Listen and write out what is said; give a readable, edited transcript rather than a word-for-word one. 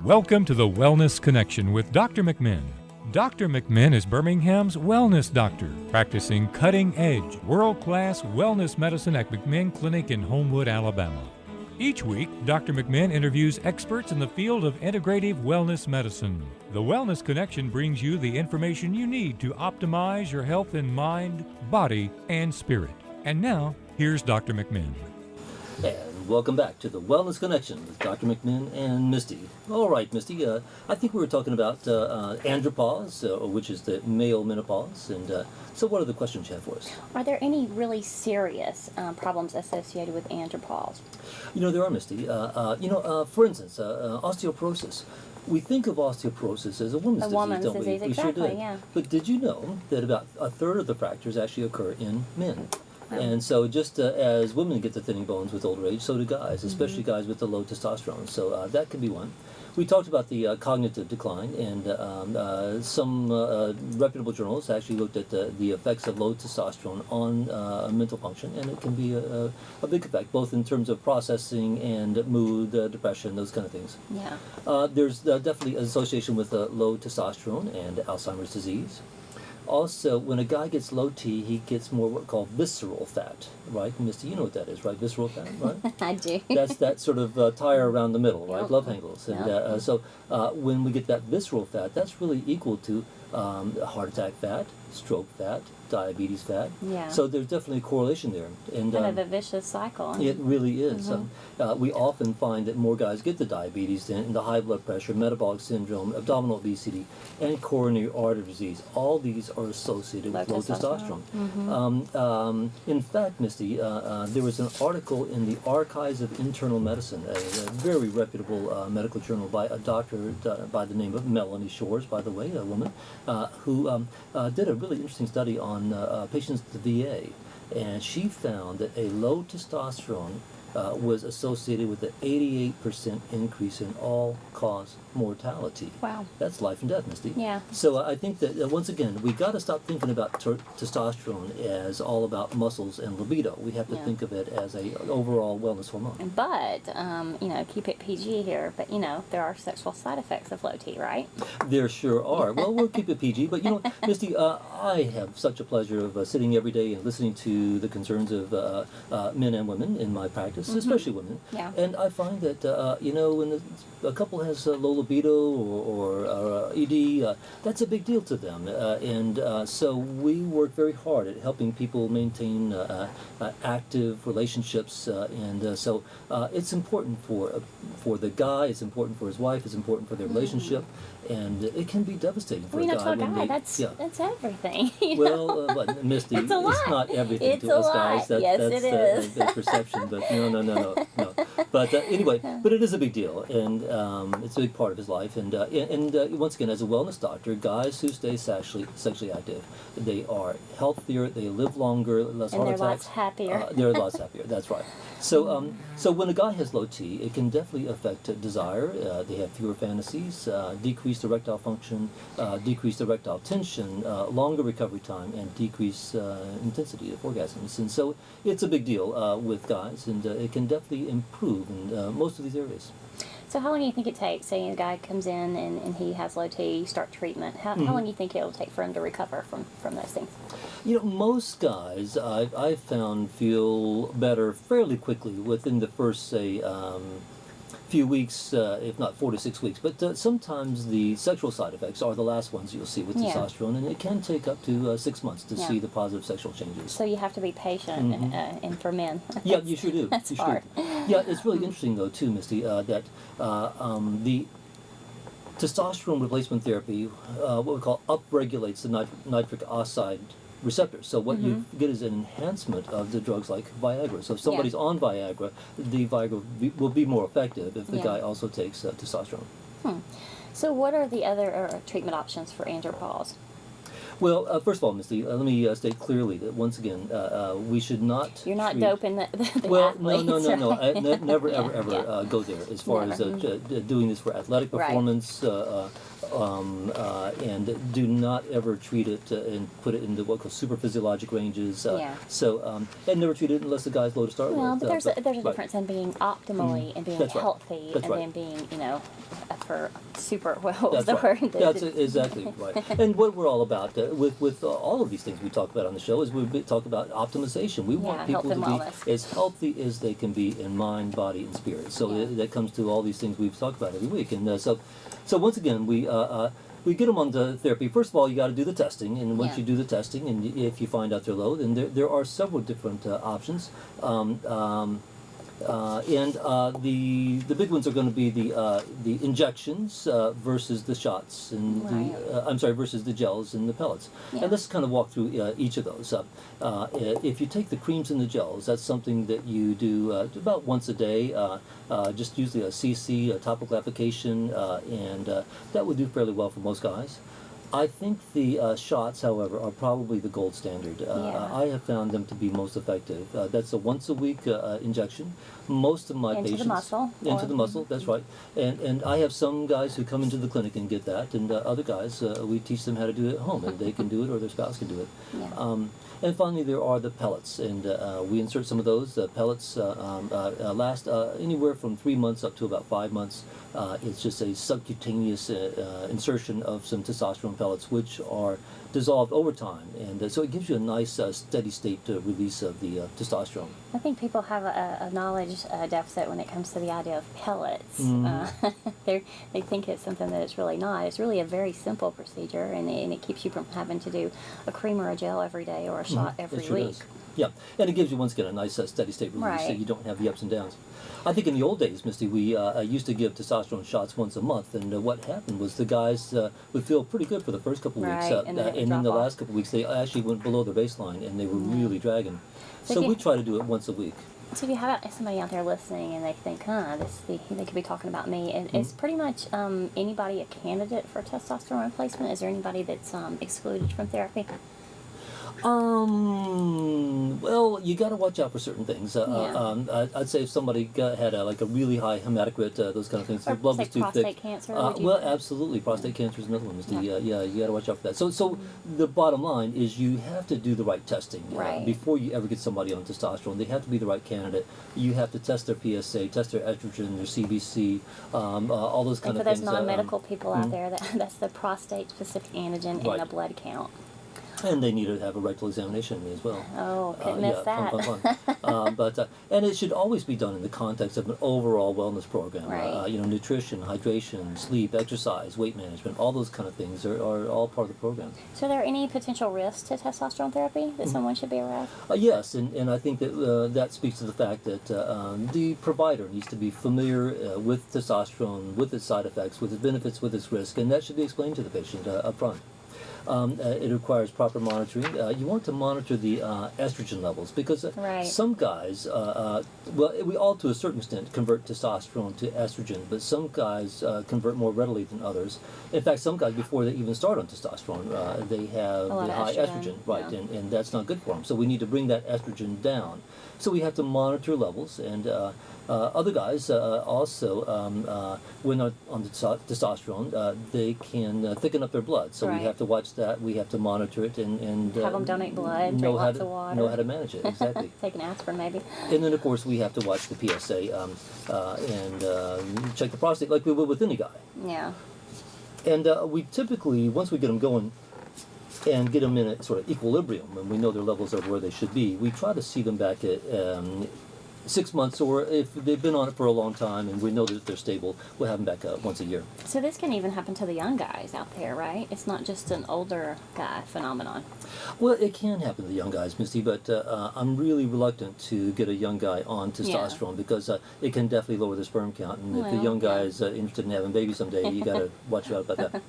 Welcome to the Wellness Connection with Dr. McMinn. Dr. McMinn is Birmingham's wellness doctor, practicing cutting-edge, world-class wellness medicine at McMinn Clinic in Homewood, Alabama. Each week, Dr. McMinn interviews experts in the field of integrative wellness medicine. The Wellness Connection brings you the information you need to optimize your health in mind, body, and spirit. And now, here's Dr. McMinn. And welcome back to the Wellness Connection with Dr. McMinn and Misty. All right, Misty, I think we were talking about andropause, which is the male menopause. And so what are the questions you have for us? Are there any really serious problems associated with andropause? You know, there are, Misty. For instance, osteoporosis. We think of osteoporosis as a woman's disease, don't we? Disease, We exactly, sure do. yeah. But did you know that about a third of the fractures actually occur in men? And so just as women get the thinning bones with older age, so do guys, especially guys with the low testosterone. So that could be one. We talked about the cognitive decline, and some reputable journals actually looked at the effects of low testosterone on mental function, and it can be a big effect, both in terms of processing and mood, depression, those kind of things. Yeah. There's definitely an association with low testosterone and Alzheimer's disease. Also, when a guy gets low T, he gets more what we call visceral fat, right? Misty, you know what that is, right? Visceral fat, right? I do. That's that sort of tire around the middle, right? Yep. Love handles. And Yep. so when we get that visceral fat, that's really equal to heart attack fat, stroke fat, diabetes fat. Yeah. So there's definitely a correlation there. And Kind of a vicious cycle. it really is. We often find that more guys get the diabetes and the high blood pressure, metabolic syndrome, abdominal obesity, and coronary artery disease. All these are associated with low testosterone. In fact, Misty, there was an article in the Archives of Internal Medicine, a very reputable medical journal by a doctor by the name of Melanie Shores, by the way, a woman, who did a really interesting study on patients at the VA. And she found that a low testosterone was associated with an 88% increase in all-cause mortality. Wow. That's life and death, Misty. Yeah. So I think that, once again, we got to stop thinking about testosterone as all about muscles and libido. We have to think of it as an overall wellness hormone. But, keep it PG here, but, there are sexual side effects of low T, right? There sure are. Well, we'll keep it PG. But, Misty, I have such a pleasure of sitting every day and listening to the concerns of men and women in my practice, especially women. Yeah. And I find that, when a couple has low libido or ED, that's a big deal to them. So we work very hard at helping people maintain active relationships. So it's important for the guy, it's important for his wife, it's important for their relationship. And it can be devastating for a guy. To a guy, that's everything. Well, but Misty, it's not everything it's to us guys. Yes, that's it is. The perception, but no. But anyway, but it is a big deal, and it's a big part of his life. And once again, as a wellness doctor, guys who stay sexually active, they are healthier, they live longer, less heart attacks. They're lots happier. They're lots happier. That's right. So, so when a guy has low T, it can definitely affect desire. They have fewer fantasies, decreased erectile function, decreased erectile tension, longer recovery time, and decreased intensity of orgasms. And so it's a big deal with guys, and it can definitely improve in most of these areas. So how long do you think it takes? Say a guy comes in and he has low T, you start treatment. How long do you think it'll take for him to recover from those things? Most guys I've found feel better fairly quickly within the first, say, few weeks, if not 4 to 6 weeks. But sometimes the sexual side effects are the last ones you'll see with testosterone, and it can take up to 6 months to see the positive sexual changes. So you have to be patient, and for men. Yeah, you sure do. That's hard. Yeah, it's really interesting, though, too, Misty, that the testosterone replacement therapy, what we call upregulates the nitric oxide receptors. So what you get is an enhancement of the drugs like Viagra. So if somebody's on Viagra, the Viagra will be more effective if the guy also takes testosterone. So what are the other treatment options for andropause? Well, first of all, Misty, let me state clearly that once again, we should not. You're not doping the well, athletes. no. Never, ever go there as far as doing this for athletic performance. and do not ever treat it and put it into what called super physiologic ranges. Yeah. And never treat it unless the guy's low to start Well, with. but there's a right. difference in being optimally and being That's right. healthy, That's and right. then being, for super. Well, what was That's the right. word? That's exactly right. And what we're all about with all of these things we talk about on the show is we talk about optimization. We want people health to and be wellness. as healthy as they can be in mind, body, and spirit. So that comes to all these things we've talked about every week. And so once again, we get them on the therapy. First of all, you got to do the testing, and once Yeah. you do the testing, and if you find out they're low, then there are several different options. The big ones are going to be the injections versus the shots, and versus the gels and the pellets. Yeah. And let's kind of walk through each of those. If you take the creams and the gels, that's something that you do about once a day. Just usually a CC, a topical application, and that would do fairly well for most guys. I think the shots, however, are probably the gold standard. I have found them to be most effective. That's a once-a-week injection. Most of my Into the patients muscle, into or- the muscle. That's right. And I have some guys who come into the clinic and get that, and other guys we teach them how to do it at home, and they can do it or their spouse can do it. Yeah. And finally, there are the pellets, and we insert some of those. Pellets last anywhere from 3 months up to about 5 months. It's just a subcutaneous insertion of some testosterone pellets, which are dissolved over time, and so it gives you a nice steady state release of the testosterone. I think people have a knowledge deficit when it comes to the idea of pellets. They think it's something that it's really not. It's really a very simple procedure, and it keeps you from having to do a cream or a gel every day or a shot every It sure week. does. Yeah, and it gives you once again a nice steady state release, so Right. you don't have the ups and downs. I think in the old days, Misty, we used to give testosterone shots once a month, and what happened was the guys would feel pretty good for the first couple of weeks, Right, and then it would and then the drop off. last couple of weeks they actually went below their baseline, and they were really dragging. So So if we you- try to do it once a week. So if you have somebody out there listening and they think, they could be talking about me, and is pretty much anybody a candidate for testosterone replacement? Is there anybody that's excluded from therapy? Well, you got to watch out for certain things. I'd say if somebody had a really high hematocrit, those kind of things, Or their blood say was too prostate thick. cancer, would you- Well, absolutely, prostate cancer is another one. Yeah. You got to watch out for that. So the bottom line is you have to do the right testing Right. before you ever get somebody on testosterone. They have to be the right candidate. You have to test their PSA, test their estrogen, their CBC, all those kind And for of those things. non-medical people out there, that's the prostate-specific antigen and Right. the blood count. And they need to have a rectal examination as well. Oh, couldn't miss that. And it should always be done in the context of an overall wellness program. Right. Nutrition, hydration, sleep, exercise, weight management, all those kind of things are all part of the program. So are there any potential risks to testosterone therapy that someone should be aware of? Yes, and I think that that speaks to the fact that the provider needs to be familiar with testosterone, with its side effects, with its benefits, with its risk, and that should be explained to the patient up front. It requires proper monitoring. You want to monitor the estrogen levels because Right. some guys, we all to a certain extent convert testosterone to estrogen, but some guys convert more readily than others. In fact, some guys, before they even start on testosterone, they have A lot the of high estrogen, estrogen, right, yeah. and that's not good for them. So we need to bring that estrogen down. So we have to monitor levels, and other guys also, when on the testosterone, they can thicken up their blood. So Right. we have to watch that. We have to monitor it and Have them donate blood, know drink how lots to of water. know how to manage it exactly. Take an aspirin, maybe. And then of course we have to watch the PSA and check the prostate like we would with any guy. Yeah. And we typically, once we get them going and get them in a sort of equilibrium, and we know their levels are where they should be, we try to see them back at 6 months, or if they've been on it for a long time and we know that they're stable, we'll have them back once a year. So this can even happen to the young guys out there, right? It's not just an older guy phenomenon. Well, it can happen to the young guys, Misty, but I'm really reluctant to get a young guy on testosterone because it can definitely lower the sperm count, and if the Well, young guy yeah. is interested in having babies someday, you got to watch out about that.